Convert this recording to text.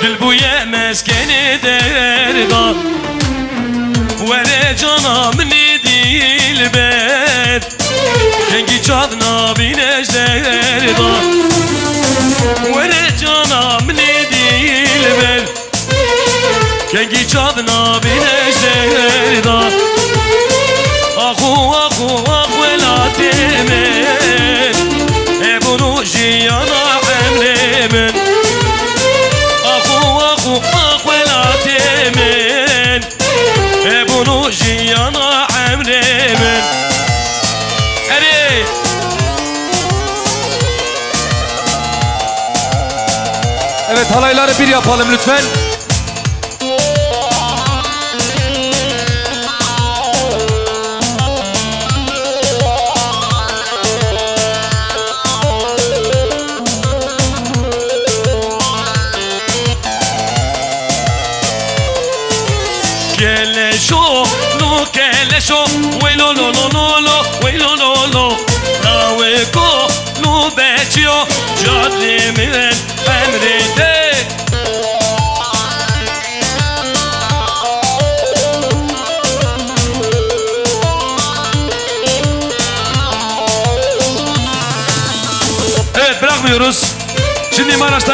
Dil bu yemeskeni derda Vere canım ne dilber Kengi çadna binejderda Vere canım ne dilber Kengi çadna binejderda Ahu ahu ahu elatimin Ebunu jiyana emrimin Ahu ahu ahu elatimin Ebunu jiyana emrimin Hadi Evet, halayları bir yapalım lütfen. Keleşo, no keleşo, welo lo lo lo lo, welo lo lo. Naveko, no beçio, cadlimin emrinde. Evet, bırakmıyoruz. Şimdi Maraş'ta